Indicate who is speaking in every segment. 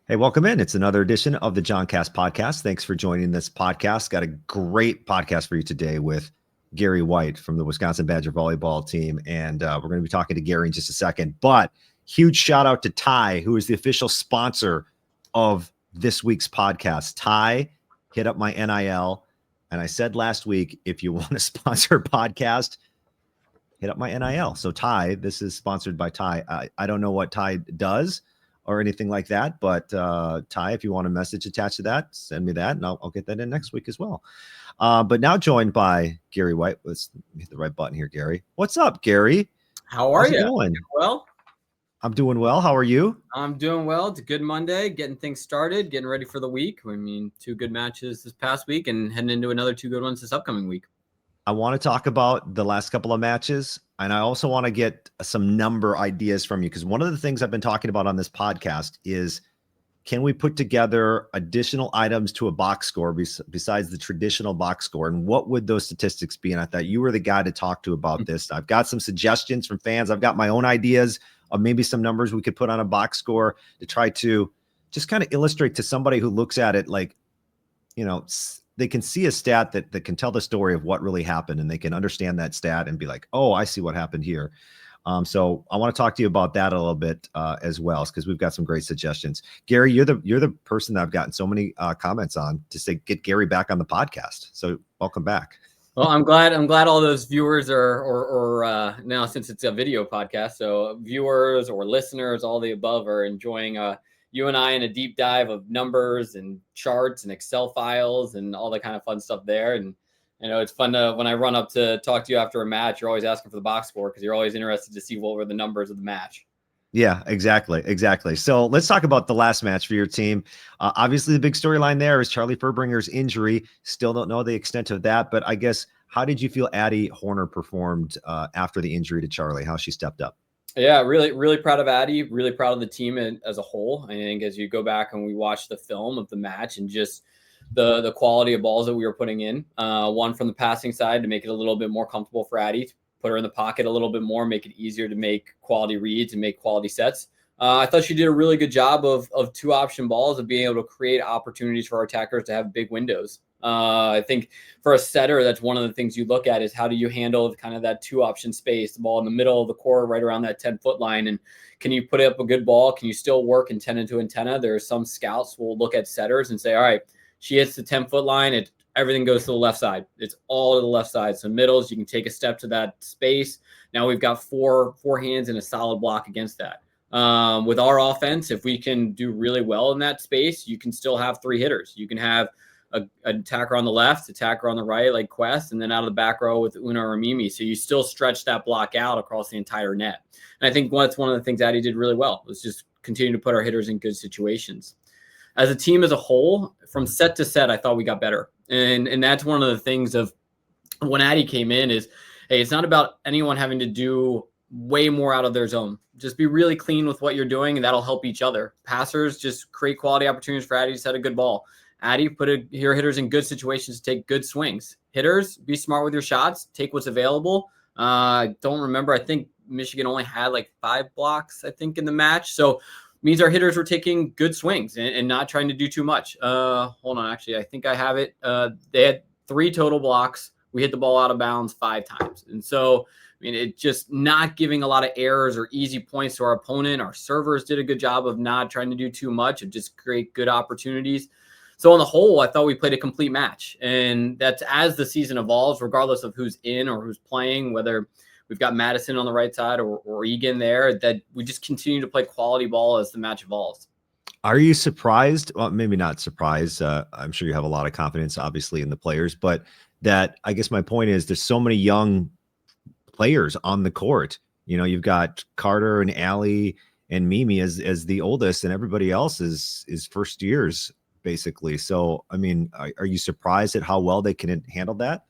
Speaker 1: Hey, welcome in. It's another edition of the John Cast podcast. Thanks for joining this podcast. Got a great podcast for you today with Gary White from the Wisconsin Badger volleyball team. And we're going to be talking to Gary in just a second. But huge shout out to Ty, who is the official sponsor of this week's podcast. Ty hit up my NIL. And I said last week, if you want to sponsor a podcast, hit up my NIL. So Ty, this is sponsored by Ty. I don't know what Ty does or anything like that. But Ty, if you want a message attached to that, send me that, and I'll get that in next week as well. But now joined by Gary White. Let's hit the right button here, Gary. What's up, Gary?
Speaker 2: How are you?
Speaker 1: Doing?
Speaker 2: Well,
Speaker 1: I'm doing well. How are you?
Speaker 2: I'm doing well. It's a good Monday, getting things started, getting ready for the week. I mean, 2 good matches this past week and heading into another 2 good ones this upcoming week.
Speaker 1: I want to talk about the last couple of matches, and I also want to get some number ideas from you, because one of the things I've been talking about on this podcast is, can we put together additional items to a box score besides the traditional box score, and what would those statistics be? And I thought you were the guy to talk to about this. I've got some suggestions from fans. I've got my own ideas of maybe some numbers we could put on a box score to try to just kind of illustrate to somebody who looks at it like, they can see a stat that can tell the story of what really happened, and they can understand that stat and be like, oh, I see what happened here. So I want to talk to you about that a little bit as well, because we've got some great suggestions. Gary, you're the person that I've gotten so many comments on to say, get Gary back on the podcast. So welcome back.
Speaker 2: Well, I'm glad all those viewers or now, since it's a video podcast, so viewers or listeners, all the above, are enjoying you and I in a deep dive of numbers and charts and Excel files and all that kind of fun stuff there. And it's fun when I run up to talk to you after a match, you're always asking for the box score because you're always interested to see what were the numbers of the match.
Speaker 1: Yeah, exactly. So let's talk about the last match for your team. Obviously, the big storyline there is Charlie Fuerbringer's injury. Still don't know the extent of that, but I guess, how did you feel Addy Horner performed after the injury to Charlie? How she stepped up?
Speaker 2: Yeah, really, really proud of Addy. Really proud of the team as a whole. I think as you go back and we watch the film of the match and just the quality of balls that we were putting in, one from the passing side to make it a little bit more comfortable for Addy, put her in the pocket a little bit more, make it easier to make quality reads and make quality sets. I thought she did a really good job of 2 option balls, of being able to create opportunities for our attackers to have big windows. I think for a setter, that's one of the things you look at, is how do you handle kind of that 2 option space, the ball in the middle of the court, right around that 10-foot line. And can you put up a good ball? Can you still work antenna to antenna? There are some scouts will look at setters and say, all right, she hits the 10-foot line. Everything goes to the left side. It's all to the left side. So middles, you can take a step to that space. Now we've got four hands and a solid block against that. With our offense, if we can do really well in that space, you can still have 3 hitters. You can have an attacker on the left, attacker on the right, like Quest, and then out of the back row with Una or Mimi. So you still stretch that block out across the entire net. And I think that's one of the things Addy did really well, was just continue to put our hitters in good situations. As a team as a whole, from set to set, I thought we got better. And that's one of the things of when Addy came in is, hey, it's not about anyone having to do way more out of their zone. Just be really clean with what you're doing, and that'll help each other. Passers, just create quality opportunities for Addy to set a good ball. Addy, put your hitters in good situations to take good swings. Hitters, be smart with your shots. Take what's available. Don't remember. I think Michigan only had like 5 blocks, I think, in the match. So means our hitters were taking good swings and not trying to do too much. Hold on. Actually, I think I have it. They had 3 total blocks. We hit the ball out of bounds 5 times. And so, it just not giving a lot of errors or easy points to our opponent. Our servers did a good job of not trying to do too much, of just create good opportunities. So on the whole, I thought we played a complete match. And that's, as the season evolves, regardless of who's in or who's playing, whether we've got Madison on the right side or Egan there, that we just continue to play quality ball as the match evolves.
Speaker 1: Are you surprised? Well, maybe not surprised. I'm sure you have a lot of confidence, obviously, in the players, but that, I guess my point is, there's so many young players on the court. You've got Carter and Allie and Mimi as the oldest, and everybody else is first years, basically. So, are you surprised at how well they can handle that?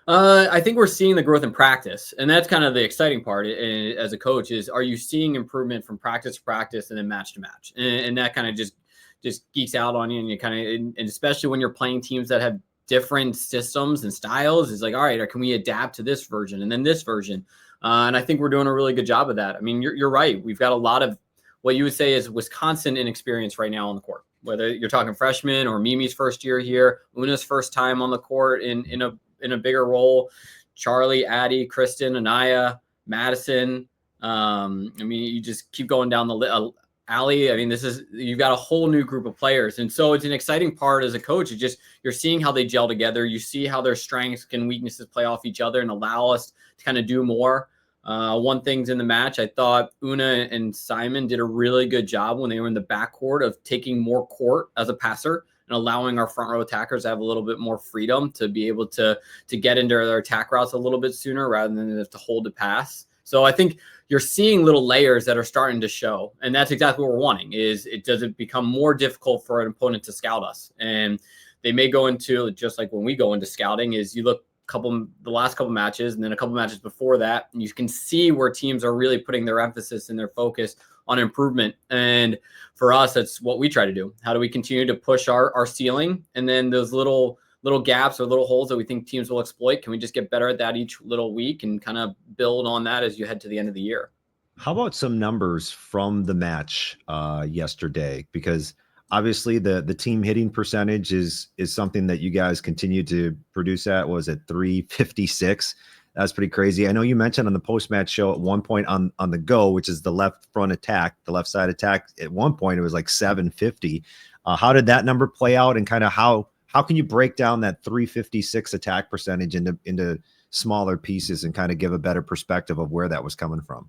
Speaker 2: I think we're seeing the growth in practice, and that's kind of the exciting part as a coach is, are you seeing improvement from practice to practice and then match to match? And that kind of just geeks out on you, and you kind of, and especially when you're playing teams that have different systems and styles, is like, all right, can we adapt to this version and then this version? And I think we're doing a really good job of that. You're right. We've got a lot of what you would say is Wisconsin inexperience right now on the court. Whether you're talking freshman or Mimi's first year here, Una's first time on the court in a bigger role, Charlie, Addy, Kristen, Anaya, Madison. I mean, you just keep going down the list. Allie, I mean, you've got a whole new group of players. And so it's an exciting part as a coach. It's just, you're seeing how they gel together. You see how their strengths and weaknesses play off each other and allow us to kind of do more. One thing's in the match, I thought Una and Simon did a really good job when they were in the backcourt of taking more court as a passer and allowing our front row attackers to have a little bit more freedom to be able to get into their attack routes a little bit sooner rather than have to hold the pass. So I think you're seeing little layers that are starting to show. And that's exactly what we're wanting, is it doesn't become more difficult for an opponent to scout us. And they may go into, just like when we go into scouting, is you look the last couple matches and then a couple matches before that, and you can see where teams are really putting their emphasis and their focus on improvement. And for us, that's what we try to do. How do we continue to push our ceiling? And then those little gaps or little holes that we think teams will exploit, can we just get better at that each little week and kind of build on that as you head to the end of the year?
Speaker 1: How about some numbers from the match yesterday? Because obviously the team hitting percentage is something that you guys continue to produce at. Was it 356? That's pretty crazy. I know you mentioned on the post-match show at one point on the go, which is the left front attack, the left side attack, at one point it was like 750. How did that number play out, and kind of how can you break down that 356 attack percentage into smaller pieces and kind of give a better perspective of where that was coming from?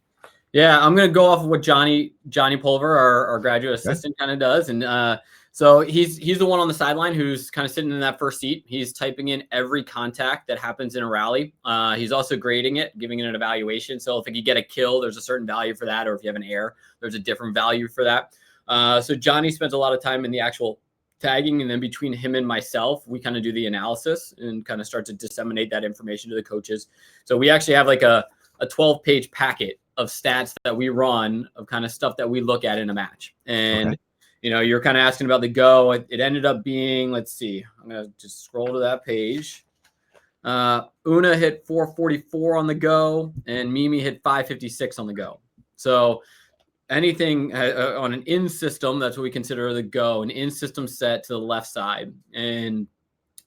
Speaker 2: Yeah, I'm going to go off of what Johnny Pulver, our graduate assistant, kind of does. And so he's the one on the sideline who's kind of sitting in that first seat. He's typing in every contact that happens in a rally. He's also grading it, giving it an evaluation. So if you get a kill, there's a certain value for that. Or if you have an error, there's a different value for that. So Johnny spends a lot of time in the actual tagging, and then between him and myself, we kind of do the analysis and kind of start to disseminate that information to the coaches. So we actually have like a 12-page packet of stats that we run of kind of stuff that we look at in a match. And, you know, you're kind of asking about the go. It ended up being, let's see, I'm going to just scroll to that page. Una hit 444 on the go, and Mimi hit 556 on the go. So anything on an in system, that's what we consider the go, an in system set to the left side. And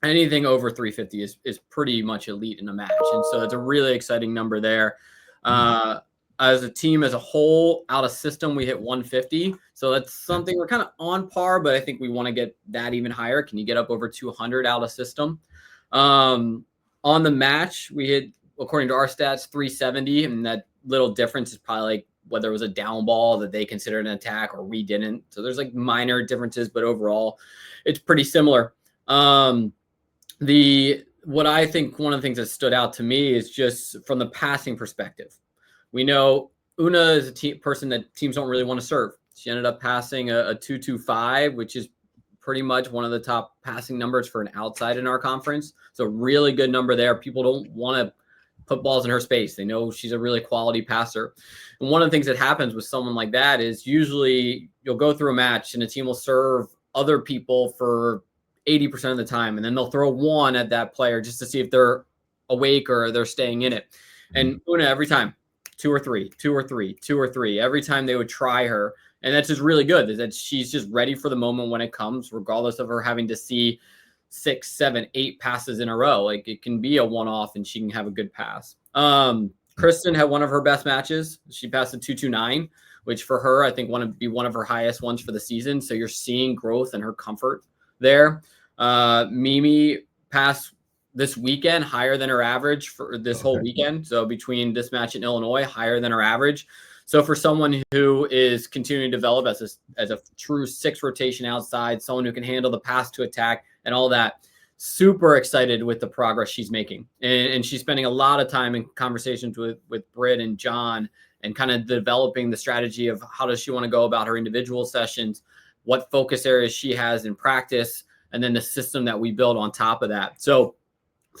Speaker 2: anything over 350 is pretty much elite in a match. And so it's a really exciting number there. As a team as a whole, out of system, we hit 150. So that's something we're kind of on par, but I think we want to get that even higher. Can you get up over 200 out of system? On the match, we hit, according to our stats, 370. And that little difference is probably like whether it was a down ball that they considered an attack or we didn't. So there's like minor differences, but overall, it's pretty similar. What I think one of the things that stood out to me is just from the passing perspective. We know Una is a person that teams don't really want to serve. She ended up passing a 225, which is pretty much one of the top passing numbers for an outside in our conference. So really good number there. People don't want to put balls in her space. They know she's a really quality passer. And one of the things that happens with someone like that is usually you'll go through a match and a team will serve other people for 80% of the time. And then they'll throw one at that player just to see if they're awake or they're staying in it. And Una, every time, two or three. Every time they would try her. And that's just really good, is that she's just ready for the moment when it comes, regardless of her having to see 6, 7, 8 passes in a row. Like, it can be a one-off and she can have a good pass. Kristen had one of her best matches. She passed a 229, which for her, I think would be one of her highest ones for the season. So you're seeing growth and her comfort there. Mimi passed this weekend higher than her average for this whole weekend. So between this match in Illinois, higher than her average. So for someone who is continuing to develop as a true 6 rotation outside, someone who can handle the pass to attack and all that, super excited with the progress she's making. And she's spending a lot of time in conversations with Britt and John and kind of developing the strategy of how does she want to go about her individual sessions, what focus areas she has in practice, and then the system that we build on top of that. So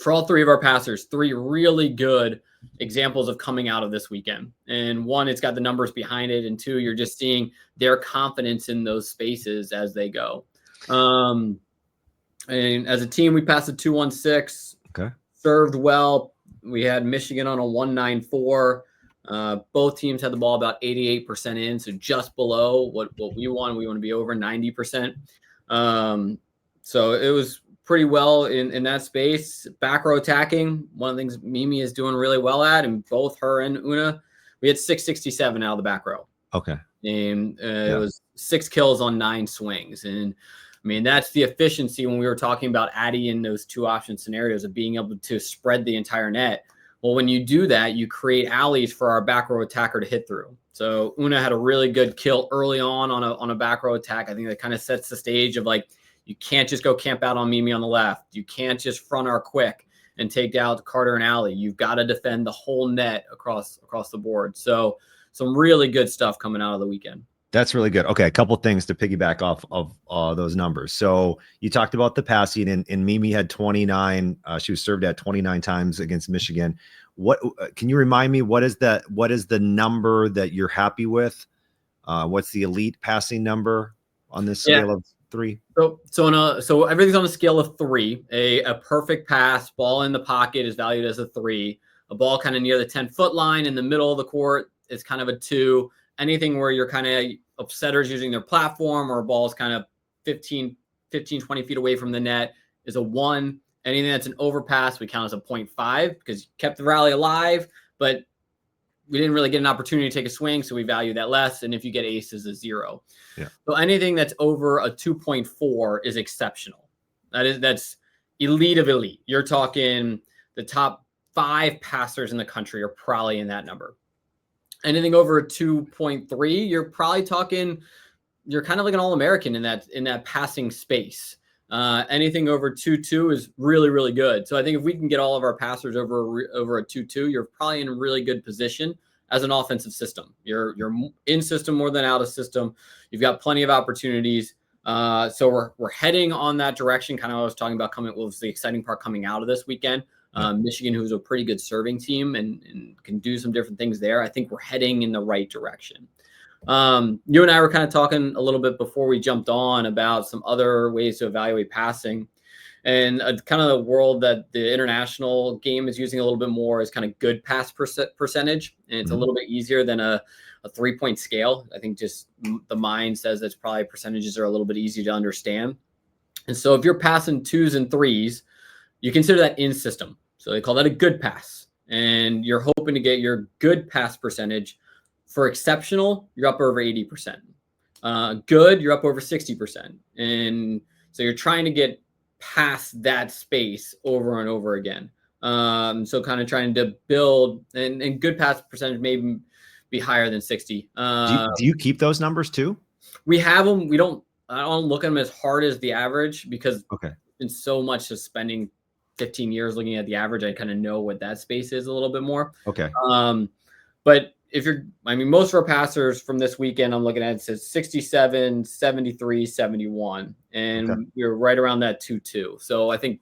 Speaker 2: for all 3 of our passers, 3 really good examples of coming out of this weekend. And 1, it's got the numbers behind it. And 2, you're just seeing their confidence in those spaces as they go. And as a team, we passed a 216.
Speaker 1: Okay.
Speaker 2: Served well. We had Michigan on a 194. Both teams had the ball about 88% in, so just below what we want. We want to be over 90%. So it was pretty well in that space. Back row attacking, one of the things Mimi is doing really well at, and both her and Una, we had 667 out of the back row.
Speaker 1: Okay.
Speaker 2: And it was 6 kills on 9 swings. And I mean, that's the efficiency when we were talking about Addy in those 2 option scenarios of being able to spread the entire net. Well, when you do that, you create alleys for our back row attacker to hit through. So Una had a really good kill early on a back row attack. I think that kind of sets the stage of like, you can't just go camp out on Mimi on the left. You can't just front our quick and take out Carter and Allie. You've got to defend the whole net across the board. So some really good stuff coming out of the weekend.
Speaker 1: That's really good. Okay, a couple things to piggyback off of those numbers. So you talked about the passing, and Mimi had 29. She was served at 29 times against Michigan. What can you remind me? What is the number that you're happy with? What's the elite passing number on this scale of 3?
Speaker 2: So everything's on a scale of 3. A perfect pass, ball in the pocket is valued as a 3. A ball kind of near the 10-foot line in the middle of the court is kind of a 2. Anything where you're kind of upsetters using their platform or a ball is kind of 15, 20 feet away from the net is a 1. Anything that's an overpass, we count as a 0.5 because you kept the rally alive, but we didn't really get an opportunity to take a swing, so we value that less. And if you get aces, a 0.
Speaker 1: Yeah.
Speaker 2: So anything that's over a 2.4 is exceptional. That's elite of elite. You're talking the top 5 passers in the country are probably in that number. Anything over a 2.3, you're probably talking, you're kind of like an All-American in that passing space. Anything over 2.2 is really, really good. So I think if we can get all of our passers over a 2.2, you're probably in a really good position as an offensive system. You're in system more than out of system. You've got plenty of opportunities. So we're heading on that direction. Kind of what I was talking about was the exciting part coming out of this weekend. Michigan, who's a pretty good serving team and can do some different things there. I think we're heading in the right direction. You and I were kind of talking a little bit before we jumped on about some other ways to evaluate passing, and kind of the world that the international game is using a little bit more is kind of good pass percentage. And it's a little bit easier than a 3-point scale. I think just the mind says that's probably percentages are a little bit easier to understand. And so if you're passing 2s and 3s, you consider that in system. So they call that a good pass. And you're hoping to get your good pass percentage. For exceptional, you're up over 80%. Good, you're up over 60%. And so you're trying to get past that space over and over again. So kind of trying to build, and good pass percentage may be higher than 60.
Speaker 1: Do you keep those numbers too?
Speaker 2: We have them. I don't look at them as hard as the average because in so much of spending 15 years looking at the average, I kind of know what that space is a little bit more.
Speaker 1: Okay.
Speaker 2: But most of our passers from this weekend, I'm looking at, it says 67, 73, 71. And we're right around that 2.2. So I think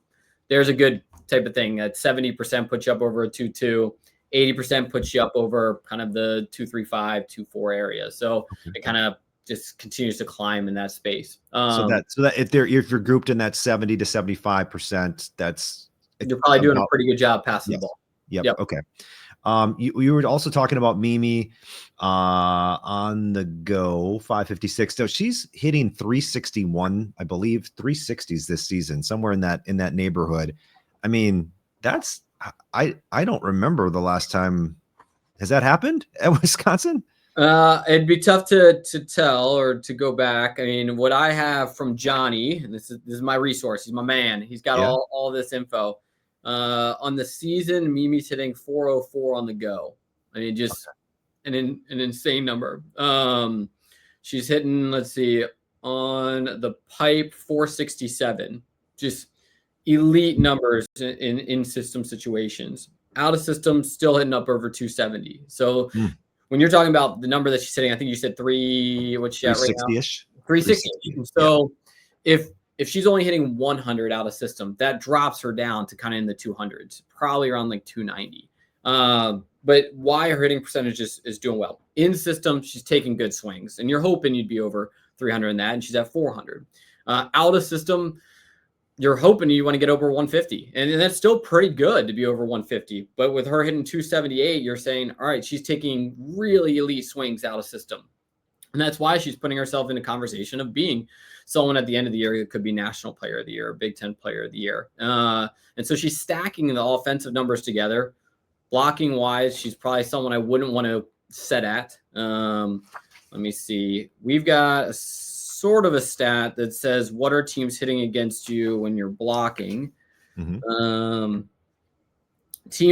Speaker 2: there's a good type of thing that 70% puts you up over a 2.2, 80% puts you up over kind of the 2.35, 2.4 area. So it kind of just continues to climb in that space.
Speaker 1: So that if you're grouped in that 70 to 75%,
Speaker 2: you're probably doing a pretty good job passing the ball.
Speaker 1: Yep. Okay. You were also talking about Mimi on the go 556. So she's hitting 361, I believe 360s this season, somewhere in that neighborhood. I mean, I don't remember the last time. Has that happened at Wisconsin?
Speaker 2: It'd be tough to tell or to go back. I mean, what I have from Johnny, and this is my resource. He's my man. He's got all this info. On the season, Mimi's hitting 404 on the go. I mean, just an insane number. She's hitting, let's see, on the pipe 467. Just elite numbers in system situations. Out of system, still hitting up over 270. So when you're talking about the number that she's hitting, I think you said
Speaker 1: 360-ish.
Speaker 2: 360. So if she's only hitting 100 out of system, that drops her down to kind of in the 200s, probably around like 290. But why her hitting percentage is doing well. In system, she's taking good swings, and you're hoping you'd be over 300 in that, and she's at 400. Out of system, you're hoping you want to get over 150, and that's still pretty good to be over 150. But with her hitting 278, you're saying, all right, she's taking really elite swings out of system. And that's why she's putting herself in a conversation of being someone at the end of the year that could be National Player of the Year, Big Ten Player of the Year. And so she's stacking the offensive numbers together. Blocking wise, she's probably someone I wouldn't want to set at. Let me see. We've got a sort of a stat that says what are teams hitting against you when you're blocking. Teams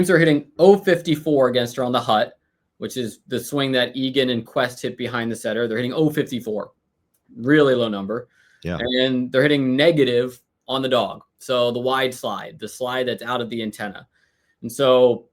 Speaker 2: are hitting 054 against her on the hut, which is the swing that Egan and Quest hit behind the setter. They're hitting 054, really low number.
Speaker 1: Yeah.
Speaker 2: And they're hitting negative on the dog. So the wide slide, the slide that's out of the antenna. And so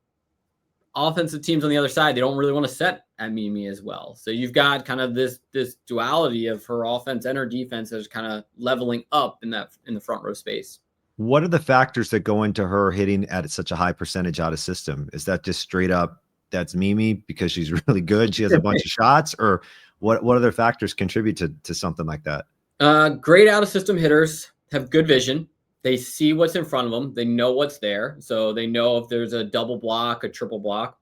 Speaker 2: offensive teams on the other side, they don't really want to set at Mimi as well. So you've got kind of this duality of her offense and her defense is kind of leveling up in the front row space.
Speaker 1: What are the factors that go into her hitting at such a high percentage out of system? Is that just straight up that's Mimi because she's really good, she has a bunch of shots, or what other factors contribute to something like that?
Speaker 2: Great out of system hitters have good vision. They see what's in front of them. They know what's there. So they know if there's a double block, a triple block.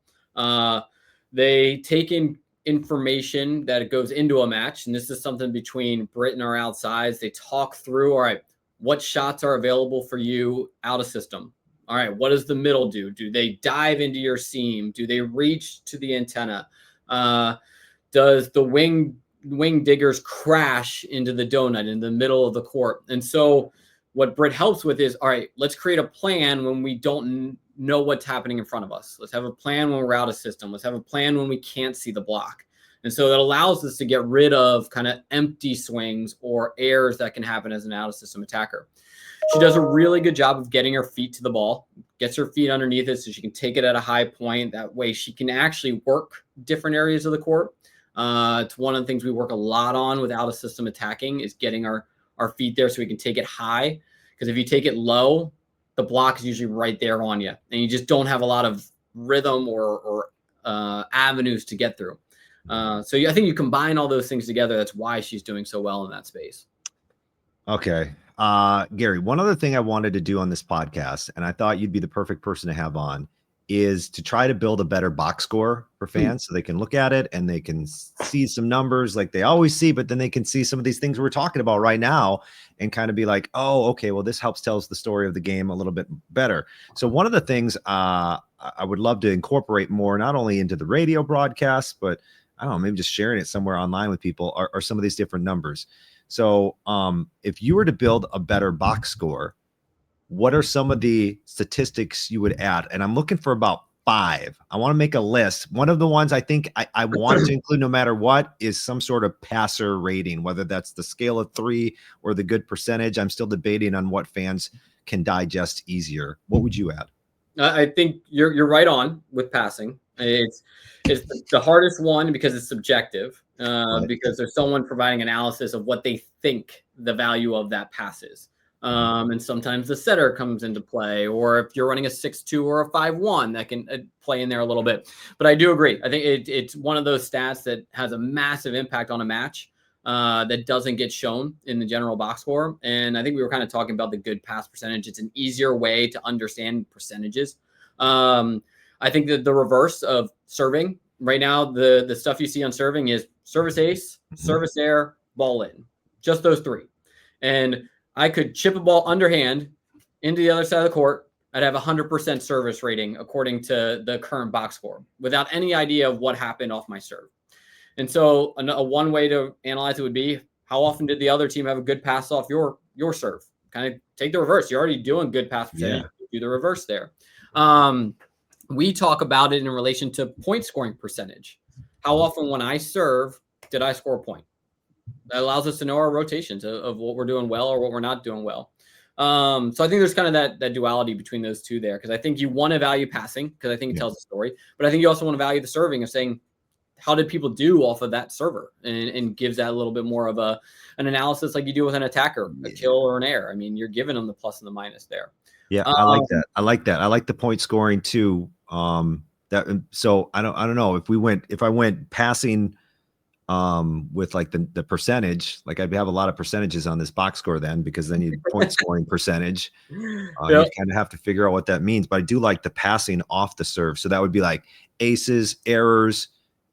Speaker 2: They take in information that goes into a match. And this is something between Britt and our outsides. They talk through, all right, what shots are available for you out of system? All right, what does the middle do? Do they dive into your seam? Do they reach to the antenna? Does the wing diggers crash into the donut in the middle of the court? And so what Britt helps with is, all right, let's create a plan when we don't know what's happening in front of us. Let's have a plan when we're out of system. Let's have a plan when we can't see the block. And so that allows us to get rid of kind of empty swings or errors that can happen as an out of system attacker. She does a really good job of getting her feet to the ball, gets her feet underneath it so she can take it at a high point. That way she can actually work different areas of the court. It's one of the things we work a lot on with out of system attacking is getting our feet there so we can take it high. Because if you take it low, the block is usually right there on you. And you just don't have a lot of rhythm or avenues to get through. So I think you combine all those things together. That's why she's doing so well in that space.
Speaker 1: Okay. Gary, one other thing I wanted to do on this podcast, and I thought you'd be the perfect person to have on, is to try to build a better box score for fans so they can look at it and they can see some numbers like they always see, but then they can see some of these things we're talking about right now and kind of be like, oh, okay, well, this helps tells the story of the game a little bit better. So one of the things I would love to incorporate more, not only into the radio broadcast, but I don't know, maybe just sharing it somewhere online with people are some of these different numbers. So if you were to build a better box score, what are some of the statistics you would add? And I'm looking for about 5. I want to make a list. One of the ones I think I want to include no matter what is some sort of passer rating, whether that's the scale of 3 or the good percentage. I'm still debating on what fans can digest easier. What would you add?
Speaker 2: I think you're right on with passing. It's the hardest one because it's subjective,
Speaker 1: Right.
Speaker 2: because there's someone providing analysis of what they think the value of that pass is. And sometimes the setter comes into play, or if you're running a 6-2 or a 5-1, that can play in there a little bit. But I do agree. I think it's one of those stats that has a massive impact on a match that doesn't get shown in the general box score. And I think we were kind of talking about the good pass percentage. It's an easier way to understand percentages. I think that the reverse of serving right now, the stuff you see on serving is service ace, service air, ball in, just those 3. And I could chip a ball underhand into the other side of the court. I'd have 100% service rating according to the current box score without any idea of what happened off my serve. And so a one way to analyze it would be, how often did the other team have a good pass off your serve? Kind of take the reverse. You're already doing good pass percentage. Yeah. Do the reverse there. We talk about it in relation to point scoring percentage. How often when I serve did I score a point? That allows us to know our rotations of what we're doing well or what we're not doing well. So I think there's kind of that duality between those two there, because I think you want to value passing because I think it tells a story, but I think you also want to value the serving of saying, how did people do off of that server, and gives that a little bit more of an analysis like you do with an attacker, a kill or an air. I mean, you're giving them the plus and the minus there.
Speaker 1: Yeah, I like that. I like that. I like the point scoring too. So I don't know if I went passing with like the percentage. Like I'd have a lot of percentages on this box score then, because then you point scoring percentage.
Speaker 2: Yep.
Speaker 1: You kind of have to figure out what that means. But I do like the passing off the serve. So that would be like aces, errors,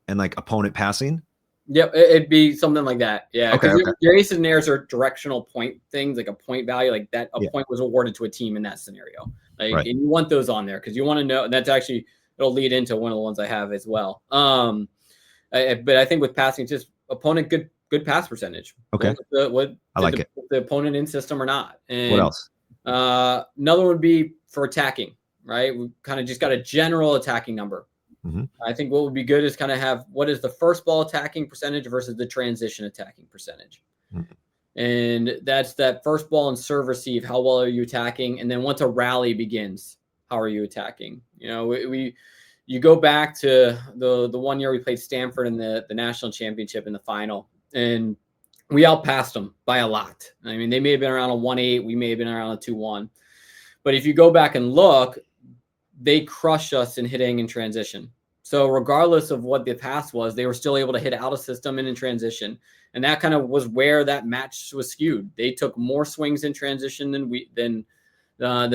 Speaker 1: and like opponent passing.
Speaker 2: Yep, it'd be something like that. Yeah,
Speaker 1: Okay.
Speaker 2: because
Speaker 1: Okay.
Speaker 2: your aces and errors are directional point things, like a point value, like that. A
Speaker 1: Yeah.
Speaker 2: point was awarded to a team in that scenario. Like,
Speaker 1: Right.
Speaker 2: and you want those on there because you want to know. And that's actually it'll lead into one of the ones I have as well. But I think with passing, just opponent good pass percentage.
Speaker 1: Okay.
Speaker 2: What
Speaker 1: I like it.
Speaker 2: the opponent in system or not. And
Speaker 1: What else?
Speaker 2: another one would be for attacking. Right, we kind of just got a general attacking number.
Speaker 1: Mhm.
Speaker 2: I think what would be good is kind of have what is the first ball attacking percentage versus the transition attacking percentage.
Speaker 1: Mhm.
Speaker 2: And that's that first ball and serve receive. How well are you attacking? And then once a rally begins, how are you attacking? You know, you go back to the 1 year we played Stanford in the national championship in the final, and we outpassed them by a lot. I mean, they may have been around a 1-8, we may have been around a 2-1. But if you go back and look, they crushed us in hitting in transition. So regardless of what the pass was, they were still able to hit out of system and in transition. And that kind of was where that match was skewed. They took more swings in transition than they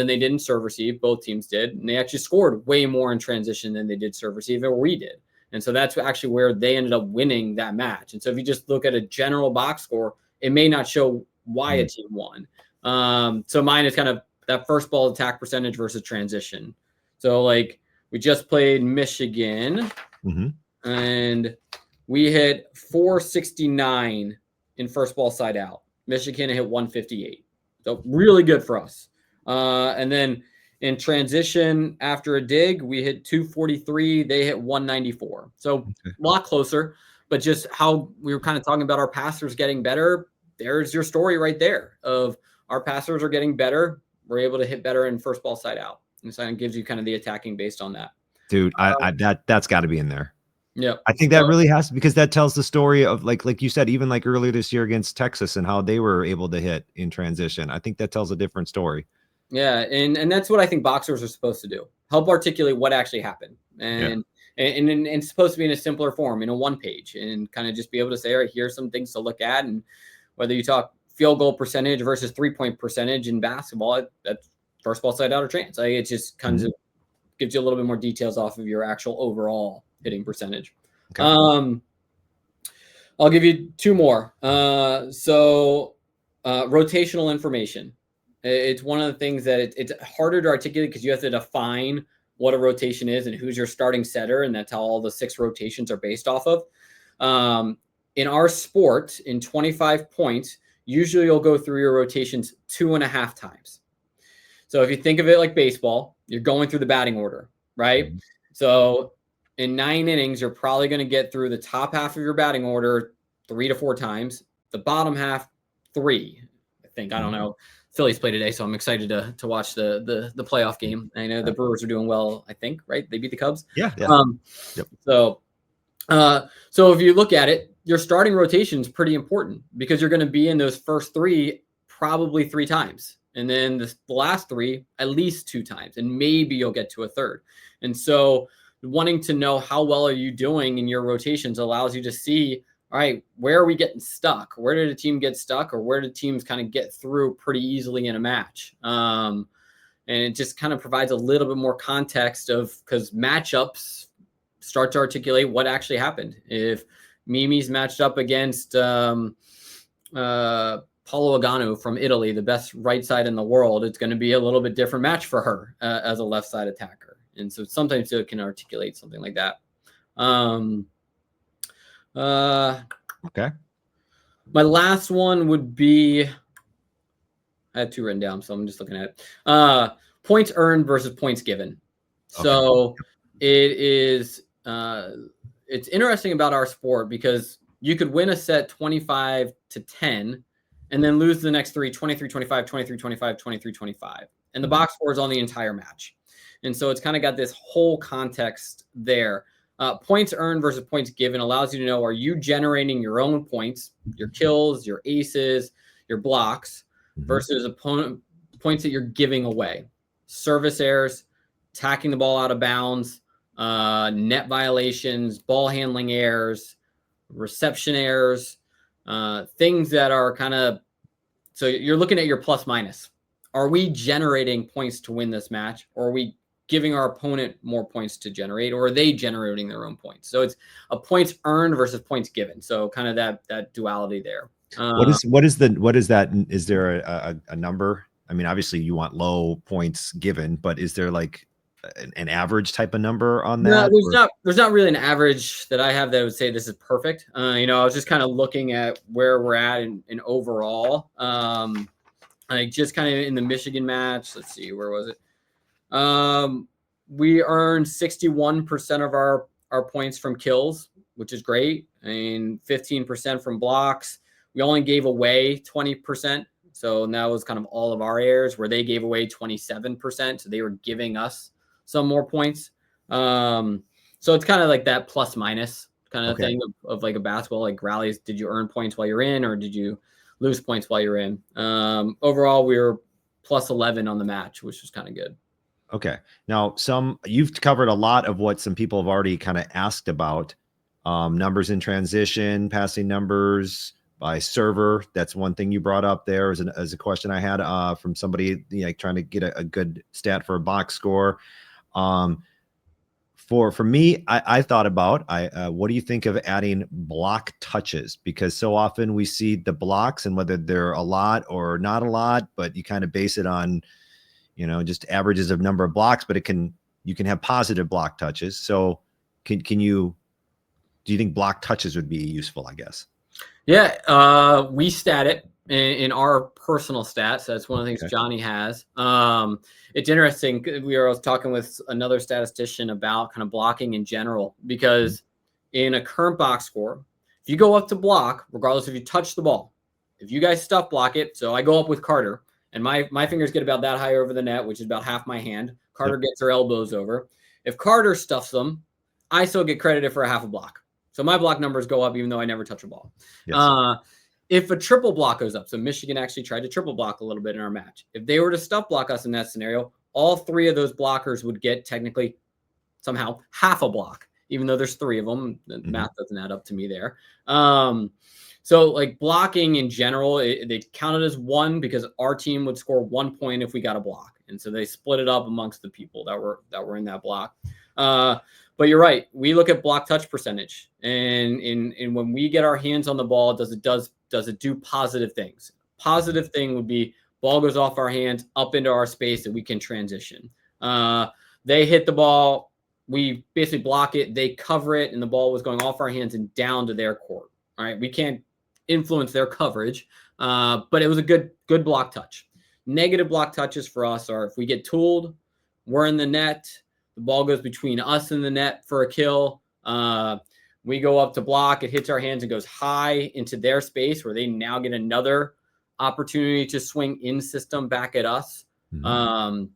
Speaker 2: did in serve receive. Both teams did. And they actually scored way more in transition than they did serve receive, or we did. And so that's actually where they ended up winning that match. And so if you just look at a general box score, it may not show why a team won. So mine is kind of that first ball attack percentage versus transition. So like we just played Michigan, and we hit 469 in first ball side out. Michigan hit 158. So really good for us. And then in transition after a dig, we hit 243. They hit 194. So a lot closer, but just how we were kind of talking about our passers getting better. There's your story right there of our passers are getting better. We're able to hit better in first ball side out. And so it gives you kind of the attacking based on that.
Speaker 1: Dude, that's got to be in there.
Speaker 2: Yeah.
Speaker 1: I think that really has to, because that tells the story of like you said, even like earlier this year against Texas and how they were able to hit in transition. I think that tells a different story.
Speaker 2: Yeah, and that's what I think boxers are supposed to do. Help articulate what actually happened. And it's supposed to be in a simpler form, in a one page, and kind of just be able to say, all right, here's some things to look at. And whether you talk field goal percentage versus 3-point percentage in basketball, that's first ball side out or trans. It just kind of gives you a little bit more details off of your actual overall hitting percentage. Okay. I'll give you two more. Rotational information. It's one of the things that it's harder to articulate because you have to define what a rotation is and who's your starting setter, and that's how all the 6 rotations are based off of. In our sport, in 25 points, usually you'll go through your rotations 2.5 times. So if you think of it like baseball, you're going through the batting order, right? Mm-hmm. So in 9 innings, you're probably going to get through the top half of your batting order 3 to 4 times, the bottom half 3. I think, I don't know. Phillies play today, so I'm excited to watch the playoff game. I know the Brewers are doing well, I think, right? They beat the Cubs.
Speaker 1: Yeah.
Speaker 2: Yep. So if you look at it, your starting rotation is pretty important because you're going to be in those first 3 probably 3 times. And then the last 3, at least 2 times. And maybe you'll get to a third. And so wanting to know how well are you doing in your rotations allows you to see, all right, where are we getting stuck? Where did a team get stuck, or where did teams kind of get through pretty easily in a match? And it just kind of provides a little bit more context of, because matchups start to articulate what actually happened. If Mimi's matched up against Paolo Aganu from Italy, the best right side in the world, it's going to be a little bit different match for her as a left side attacker. And so sometimes it can articulate something like that.
Speaker 1: Okay.
Speaker 2: My last one would be, I had 2 written down, so I'm just looking at it. Points earned versus points given. Okay. So it is, it's interesting about our sport because you could win a set 25-10 and then lose the next 3, 23-25, 23-25, 23-25. And the box score is on the entire match. And so it's kind of got this whole context there. Points earned versus points given allows you to know, are you generating your own points, your kills, your aces, your blocks, versus opponent points that you're giving away. Service errors, tacking the ball out of bounds, net violations, ball handling errors, reception errors, things that are kind of, so you're looking at your plus minus. Are we generating points to win this match, or are we giving our opponent more points to generate, or are they generating their own points? So it's a points earned versus points given. So kind of that duality there.
Speaker 1: What is that? Is there a number? I mean, obviously you want low points given, but is there like an average type of number on that?
Speaker 2: No, there's not really an average that I have that would say this is perfect. I was just kind of looking at where we're at in overall. Like just kind of in the Michigan match. Let's see, where was it? We earned 61% of our points from kills, which is great. 15% from blocks. We only gave away 20%. So that was kind of all of our errors, where they gave away 27%. So they were giving us some more points. So it's kind of like that plus minus kind of thing of like a basketball, like rallies. Did you earn points while you're in, or did you lose points while you're in? Overall, we were plus 11 on the match, which was kind of good.
Speaker 1: Okay. Now, you've covered a lot of what some people have already kind of asked about, numbers in transition, passing numbers by server. That's one thing you brought up there as a question I had from somebody, trying to get a good stat for a box score. For me, I thought about, what do you think of adding block touches? Because so often we see the blocks, and whether they're a lot or not a lot, but you kind of base it on, just averages of number of blocks, but you can have positive block touches. So do you think block touches would be useful, I guess?
Speaker 2: Yeah. We stat it in our personal stats. That's one of the things Johnny has. It's interesting. I was talking with another statistician about kind of blocking in general, because in a current box score, if you go up to block, regardless if you touch the ball, if you guys stuff block it. So I go up with Carter, and my fingers get about that high over the net, which is about half my hand. Carter gets her elbows over. If Carter stuffs them, I still get credited for a half a block. So my block numbers go up even though I never touch a ball. Yes. If a triple block goes up, so Michigan actually tried to triple block a little bit in our match. If they were to stuff block us in that scenario, all three of those blockers would get technically somehow half a block, even though there's three of them. The math doesn't add up to me there. So like blocking in general, they counted as one because our team would score 1 point if we got a block. And so they split it up amongst the people that were in that block. But you're right. We look at block touch percentage, and when we get our hands on the ball, does it do positive things? Positive thing would be ball goes off our hands up into our space and we can transition. They hit the ball, we basically block it, they cover it, and the ball was going off our hands and down to their court. All right, we can't influence their coverage, but it was a good block touch. Negative block touches for us are if we get tooled, we're in the net, the ball goes between us and the net for a kill. We go up to block, it hits our hands and goes high into their space, where they now get another opportunity to swing in system back at us. You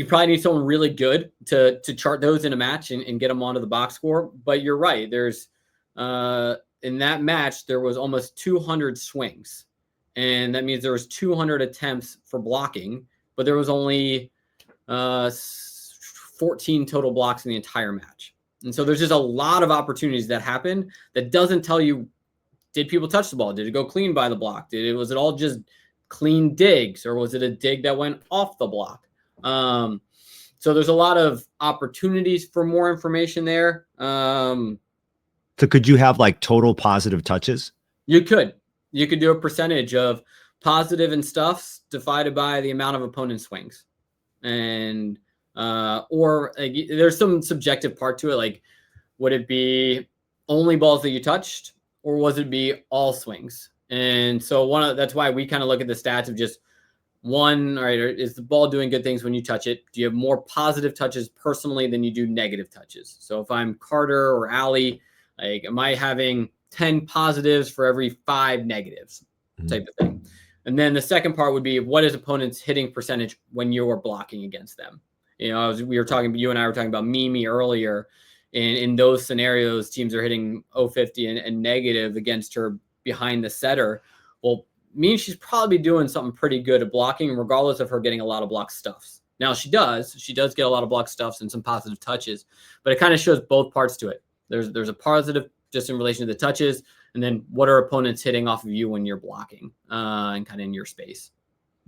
Speaker 2: probably need someone really good to chart those in a match and get them onto the box score. But you're right. There's in that match, there was almost 200 swings. And that means there was 200 attempts for blocking, but there was only 14 total blocks in the entire match. And so there's just a lot of opportunities that happen that doesn't tell you, did people touch the ball? Did it go clean by the block? Was it all just clean digs, or was it a dig that went off the block? So there's a lot of opportunities for more information there.
Speaker 1: So could you have like total positive touches?
Speaker 2: You could do a percentage of positive and stuffs divided by the amount of opponent swings. And or there's some subjective part to it. Like, would it be only balls that you touched, or was it be all swings? And so that's why we kind of look at the stats of just one, all right, is the ball doing good things when you touch it? Do you have more positive touches personally than you do negative touches? So if I'm Carter or Allie, like, am I having 10 positives for every 5 negatives type of thing? And then the second part would be, what is opponent's hitting percentage when you're blocking against them? You and I were talking about Mimi earlier. In those scenarios, teams are hitting 050 and negative against her behind the setter. Well, means she's probably doing something pretty good at blocking, regardless of her getting a lot of block stuffs. Now she does get a lot of block stuffs and some positive touches, but it kind of shows both parts to it. There's a positive just in relation to the touches, and then what are opponents hitting off of you when you're blocking and kind of in your space.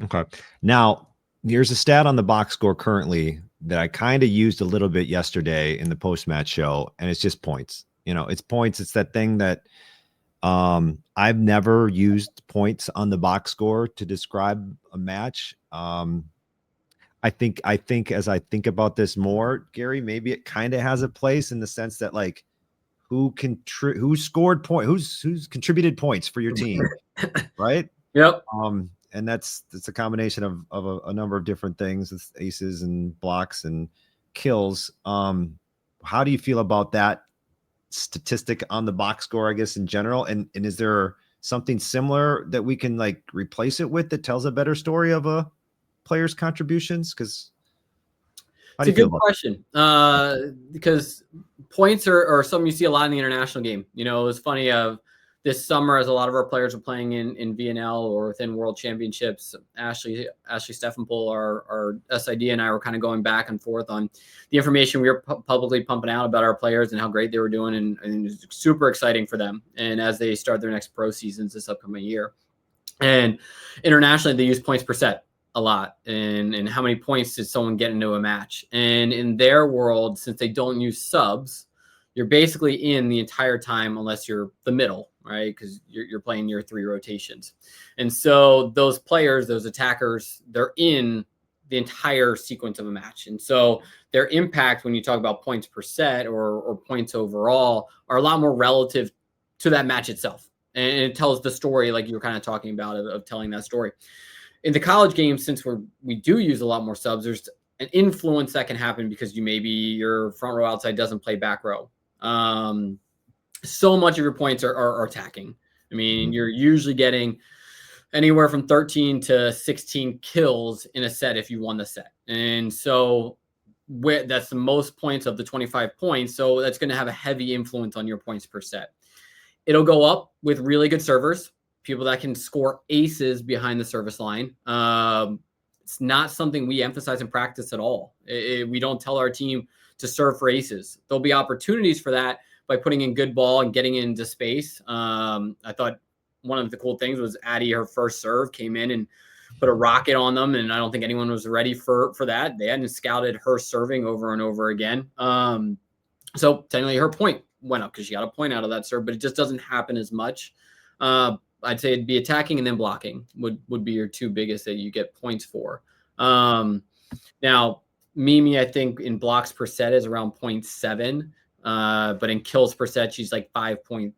Speaker 1: Okay. Now, there's a stat on the box score currently that I kind of used a little bit yesterday in the post-match show, and it's just points. It's points. It's that thing that I've never used points on the box score to describe a match. I think as I think about this more, Gary, maybe it kind of has a place in the sense that like who scored who's contributed points for your team, right?
Speaker 2: Yep.
Speaker 1: And that's a combination of a number of different things. It's aces and blocks and kills. How do you feel about that statistic on the box score, I guess, in general? And is there something similar that we can like replace it with that tells a better story of a player's contributions? Because
Speaker 2: it's a good question, because points are something you see a lot in the international game. It was funny this summer, as a lot of our players were playing in VNL or within World Championships, Ashley Steffenpohl, our SID, and I were kind of going back and forth on the information we were publicly pumping out about our players and how great they were doing, and it was super exciting for them. And as they start their next pro seasons this upcoming year, and internationally, they use points per set a lot, and how many points did someone get into a match? And in their world, since they don't use subs, you're basically in the entire time unless you're the middle, right? Because you're playing your 3 rotations. And so those players, those attackers, they're in the entire sequence of a match. And so their impact when you talk about points per set or points overall are a lot more relative to that match itself. And it tells the story like you were kind of talking about of telling that story. In the college game, since we do use a lot more subs, there's an influence that can happen because maybe your front row outside doesn't play back row. So much of your points are attacking. I mean, you're usually getting anywhere from 13 to 16 kills in a set if you won the set. And so that's the most points of the 25 points. So that's going to have a heavy influence on your points per set. It'll go up with really good servers, people that can score aces behind the service line. It's not something we emphasize in practice at all. We don't tell our team to serve for aces. There'll be opportunities for that by putting in good ball and getting into space. I thought one of the cool things was Addy, her first serve, came in and put a rocket on them, and I don't think anyone was ready for that. They hadn't scouted her serving over and over again. So technically her point went up because she got a point out of that serve, but it just doesn't happen as much. I'd say it'd be attacking and then blocking would be your 2 biggest that you get points for. Now, Mimi, I think in blocks per set is around 0.7, but in kills per set, she's like 5.3.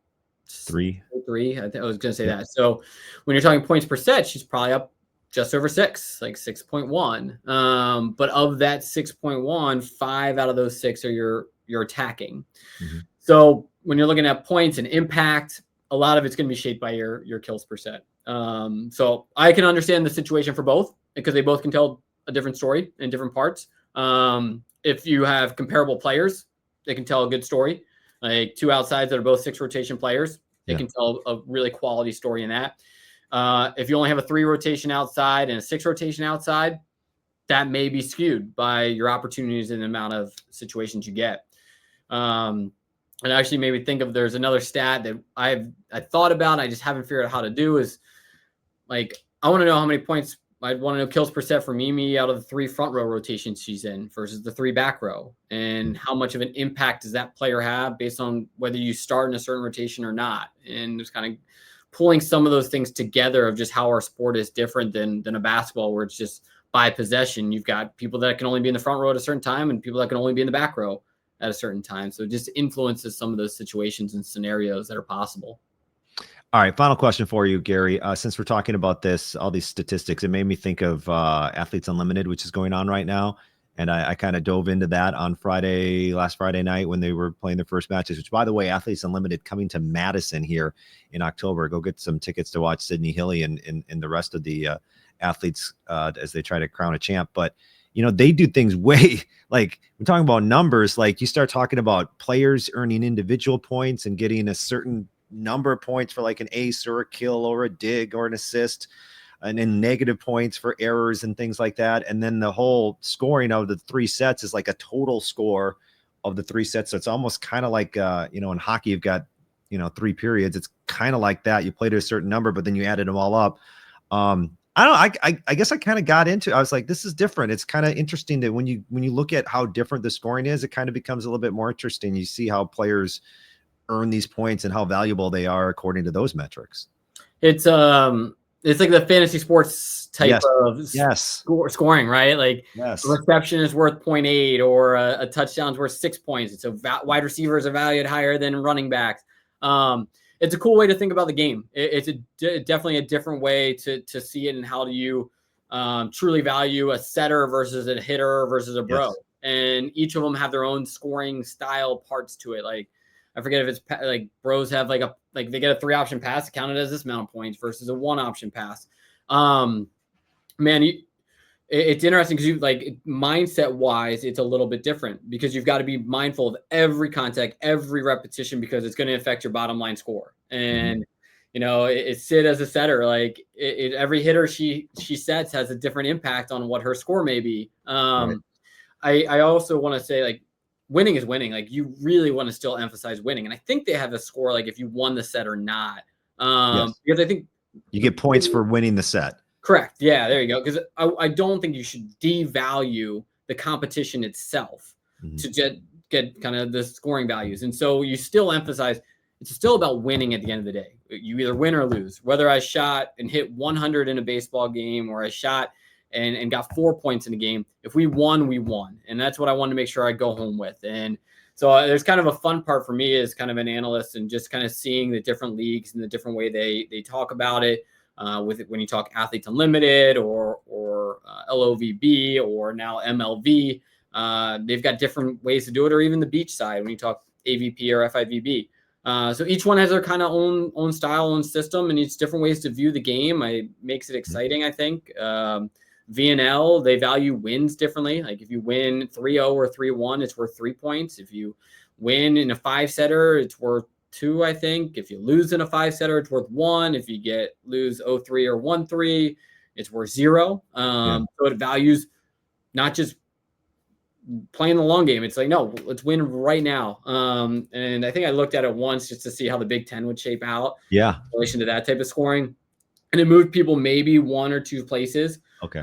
Speaker 2: I was going to say that. So when you're talking points per set, she's probably up just over 6, like 6.1. But of that 6.1, 5 out of those 6 are your attacking. Mm-hmm. So when you're looking at points and impact, a lot of it's going to be shaped by your kills per set. So I can understand the situation for both because they both can tell a different story in different parts. If you have comparable players, they can tell a good story. Like 2 outsides that are both 6 rotation players, they can tell a really quality story in that. If you only have a 3 rotation outside and a 6 rotation outside, that may be skewed by your opportunities and the amount of situations you get. And actually made me think of, there's another stat that I thought about, I just haven't figured out how to do, is like, I want to know how many points, I'd want to know kills per set for Mimi out of the 3 front row rotations she's in versus the 3 back row. And how much of an impact does that player have based on whether you start in a certain rotation or not? And just kind of pulling some of those things together of just how our sport is different than a basketball where it's just by possession. You've got people that can only be in the front row at a certain time and people that can only be in the back row at a certain time. So it just influences some of those situations and scenarios that are possible.
Speaker 1: All right. Final question for you, Gary. Since we're talking about this, all these statistics, it made me think of Athletes Unlimited, which is going on right now. And I kind of dove into that on last Friday night when they were playing their first matches, which, by the way, Athletes Unlimited coming to Madison here in October. Go get some tickets to watch Sydney Hilly and the rest of the athletes as they try to crown a champ. But they do things way, like, we're talking about numbers, like you start talking about players earning individual points and getting a certain number of points for like an ace or a kill or a dig or an assist, and then negative points for errors and things like that. And then the whole scoring of the 3 sets is like a total score of the 3 sets. So it's almost kind of like, in hockey, you've got 3 periods. It's kind of like that. You play to a certain number, but then you added them all up. I don't know. I guess I kind of got into, I was like, this is different. It's kind of interesting that when you look at how different the scoring is, it kind of becomes a little bit more interesting. You see how players earn these points and how valuable they are according to those metrics.
Speaker 2: It's like the fantasy sports type of scoring, right? Like a reception is worth 0.8 or a touchdown is worth 6 points. It's wide receivers are valued higher than running backs. It's a cool way to think about the game. It's definitely a different way to see it. And how do you truly value a setter versus a hitter versus a bro? Yes. And each of them have their own scoring style parts to it. Like, I forget if it's like bros have like they get a 3-option pass counted as this amount of points versus a 1-option pass. It's interesting because you like mindset wise, it's a little bit different because you've got to be mindful of every contact, every repetition, because it's going to affect your bottom line score. And, it's Sid as a setter, like every hitter she sets has a different impact on what her score may be. Right. I also want to say, like, winning is winning. Like, you really want to still emphasize winning. And I think they have a score, like if you won the set or not. Because I think
Speaker 1: you get points for winning the set.
Speaker 2: Correct. Yeah, there you go. Because I don't think you should devalue the competition itself to get kind of the scoring values. And so you still emphasize it's still about winning at the end of the day. You either win or lose. Whether I shot and hit 100 in a baseball game or I shot and got 4 points in a game, if we won, we won. And that's what I want to make sure I go home with. And so there's kind of a fun part for me as kind of an analyst and just kind of seeing the different leagues and the different way they talk about it. With it, when you talk Athletes Unlimited or LOVB or now MLV, they've got different ways to do it, or even the beach side when you talk AVP or FIVB. So each one has their kind of own style, own system, and it's different ways to view the game. It makes it exciting, I think. VNL, they value wins differently. Like if you win 3-0 or 3-1, it's worth 3 points. If you win in a 5-setter, it's worth 2, I think. If you lose in a 5-setter, it's worth 1. If you lose 0-3 or 1-3, it's worth 0. So it values not just playing the long game. It's like, no, let's win right now. And I think I looked at it once just to see how the Big Ten would shape out. In relation to that type of scoring. And it moved people maybe 1 or 2 places.
Speaker 1: Okay.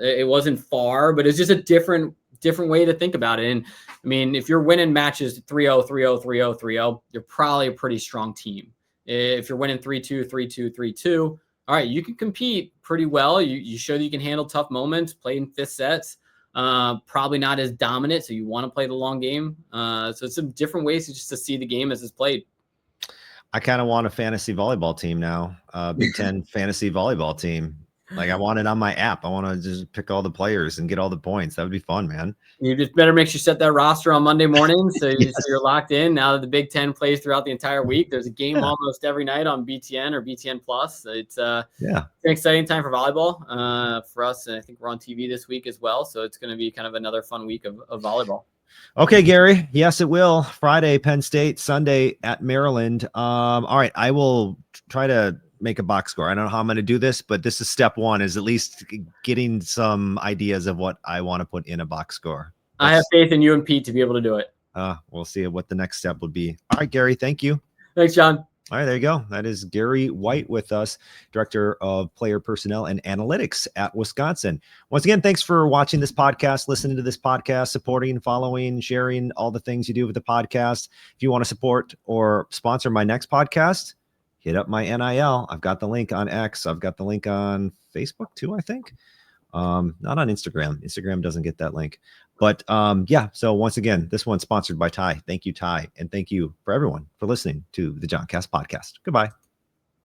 Speaker 2: It wasn't far, but it's just a different way to think about it. And I mean, if you're winning matches 3-0, 3-0, 3-0, 3-0, you're probably a pretty strong team. If you're winning 3-2, 3-2, 3-2, all right, you can compete pretty well. You show that you can handle tough moments, play in 5th sets. Probably not as dominant, so you want to play the long game. So it's some different ways to see the game as it's played.
Speaker 1: I kind of want a fantasy volleyball team now, Big Ten fantasy volleyball team. Like, I want it on my app. I want to just pick all the players and get all the points. That would be fun, man.
Speaker 2: You just better make sure you set that roster on Monday morning so you're locked in. Now that the Big Ten plays throughout the entire week, there's a game almost every night on BTN or BTN Plus. It's an exciting time for volleyball for us. And I think we're on TV this week as well. So it's going to be kind of another fun week of volleyball.
Speaker 1: Okay, Gary. Yes, it will. Friday, Penn State, Sunday at Maryland. All right. I will try to make a box score. I don't know how I'm going to do this, but this is step 1, is at least getting some ideas of what I want to put in a box score.
Speaker 2: I have faith in you and Pete to be able to do it.
Speaker 1: We'll see what the next step would be. All right, Gary, thank you.
Speaker 2: Thanks, John.
Speaker 1: All right, there you go. That is Gary White with us, Director of Player Personnel and Analytics at Wisconsin. Once again, thanks for watching this podcast, listening to this podcast, supporting, following, sharing all the things you do with the podcast. If you want to support or sponsor my next podcast, hit up my NIL. I've got the link on X. I've got the link on Facebook too, I think. Not on Instagram. Instagram doesn't get that link. But so once again, this one's sponsored by Ty. Thank you, Ty. And thank you for everyone for listening to the John Cast podcast. Goodbye.